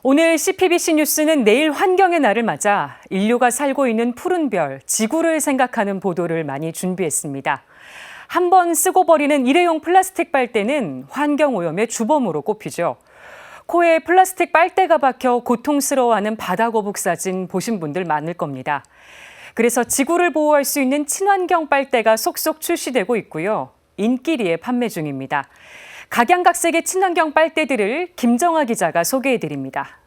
오늘 CPBC 뉴스는 내일 환경의 날을 맞아 인류가 살고 있는 푸른 별, 지구를 생각하는 보도를 많이 준비했습니다. 한 번 쓰고 버리는 일회용 플라스틱 빨대는 환경오염의 주범으로 꼽히죠. 코에 플라스틱 빨대가 박혀 고통스러워하는 바다거북 사진 보신 분들 많을 겁니다. 그래서 지구를 보호할 수 있는 친환경 빨대가 속속 출시되고 있고요. 인기리에 판매 중입니다. 각양각색의 친환경 빨대들을 김정아 기자가 소개해드립니다.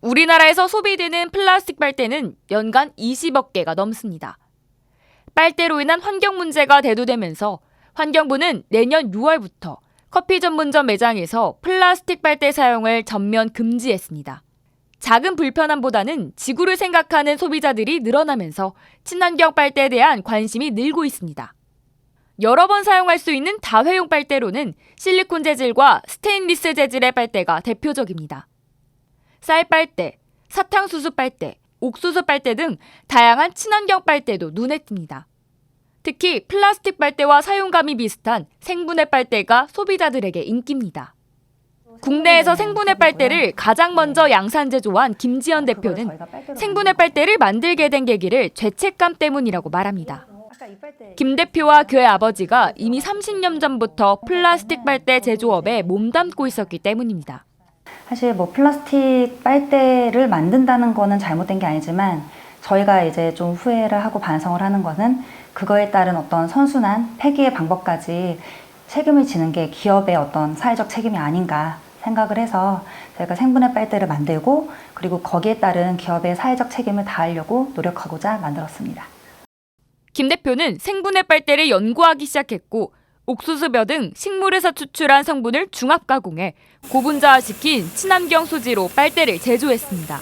우리나라에서 소비되는 플라스틱 빨대는 연간 20억 개가 넘습니다. 빨대로 인한 환경 문제가 대두되면서 환경부는 내년 6월부터 커피 전문점 매장에서 플라스틱 빨대 사용을 전면 금지했습니다. 작은 불편함보다는 지구를 생각하는 소비자들이 늘어나면서 친환경 빨대에 대한 관심이 늘고 있습니다. 여러 번 사용할 수 있는 다회용 빨대로는 실리콘 재질과 스테인리스 재질의 빨대가 대표적입니다. 쌀빨대, 사탕수수 빨대, 옥수수 빨대 등 다양한 친환경 빨대도 눈에 띕니다. 특히 플라스틱 빨대와 사용감이 비슷한 생분해 빨대가 소비자들에게 인기입니다. 국내에서 생분해 빨대를 가장 먼저 양산 제조한 김지연 대표는 생분해 빨대를 만들게 된 계기를 죄책감 때문이라고 말합니다. 김 대표와 그의 아버지가 이미 30년 전부터 플라스틱 빨대 제조업에 몸담고 있었기 때문입니다. 사실 플라스틱 빨대를 만든다는 거는 잘못된 게 아니지만 저희가 이제 좀 후회를 하고 반성을 하는 거는 그거에 따른 어떤 선순환, 폐기의 방법까지 책임을 지는 게 기업의 어떤 사회적 책임이 아닌가 생각을 해서 저희가 생분해 빨대를 만들고 그리고 거기에 따른 기업의 사회적 책임을 다하려고 노력하고자 만들었습니다. 김 대표는 생분해 빨대를 연구하기 시작했고 옥수수벼 등 식물에서 추출한 성분을 중합 가공해 고분자화시킨 친환경 소지로 빨대를 제조했습니다.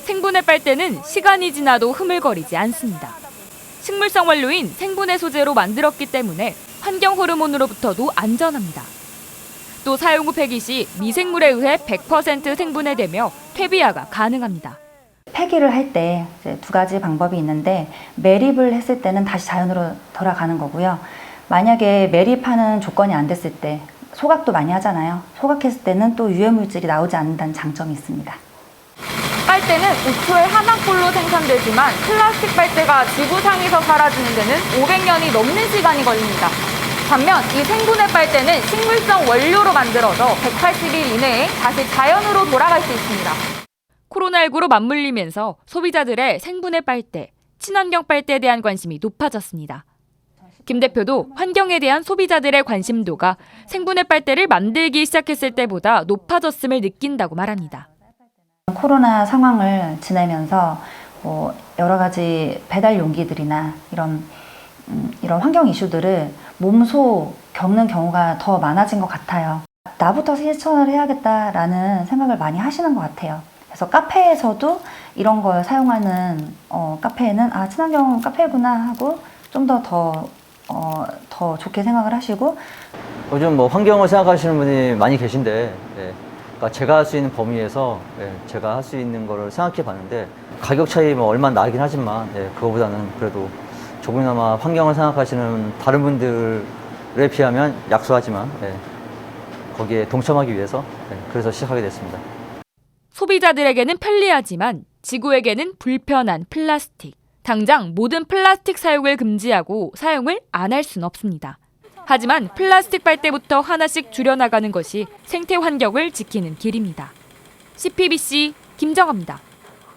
생분해 빨대는 시간이 지나도 흐물거리지 않습니다. 식물성 원료인 생분해 소재로 만들었기 때문에 환경 호르몬으로부터도 안전합니다. 또 사용 후 폐기 시 미생물에 의해 100% 생분해되며 퇴비화가 가능합니다. 폐기를 할 때 두 가지 방법이 있는데 매립을 했을 때는 다시 자연으로 돌아가는 거고요. 만약에 매립하는 조건이 안 됐을 때 소각도 많이 하잖아요. 소각했을 때는 또 유해물질이 나오지 않는다는 장점이 있습니다. 빨대는 5초에 하나꼴로 생산되지만 플라스틱 빨대가 지구상에서 사라지는 데는 500년이 넘는 시간이 걸립니다. 반면 이 생분해 빨대는 식물성 원료로 만들어져 180일 이내에 다시 자연으로 돌아갈 수 있습니다. 코로나19로 맞물리면서 소비자들의 생분해 빨대, 친환경 빨대에 대한 관심이 높아졌습니다. 김 대표도 환경에 대한 소비자들의 관심도가 생분해 빨대를 만들기 시작했을 때보다 높아졌음을 느낀다고 말합니다. 코로나 상황을 지내면서 여러 가지 배달 용기들이나 이런 환경 이슈들을 몸소 겪는 경우가 더 많아진 것 같아요. 나부터 실천을 해야겠다라는 생각을 많이 하시는 것 같아요. 그래서 카페에서도 이런 걸 사용하는 카페에는 친환경 카페구나 하고 좀 더 좋게 생각을 하시고 요즘 환경을 생각하시는 분이 많이 계신데 그러니까 제가 할 수 있는 범위에서 제가 할 수 있는 거를 생각해 봤는데 가격 차이 얼마 나긴 하지만 그거보다는 그래도 조금이나마 환경을 생각하시는 다른 분들에 비하면 약소하지만 거기에 동참하기 위해서 그래서 시작하게 됐습니다. 소비자들에게는 편리하지만 지구에게는 불편한 플라스틱. 당장 모든 플라스틱 사용을 금지하고 사용을 안 할 수는 없습니다. 하지만 플라스틱 빨대부터 하나씩 줄여나가는 것이 생태 환경을 지키는 길입니다. CPBC 김정아입니다.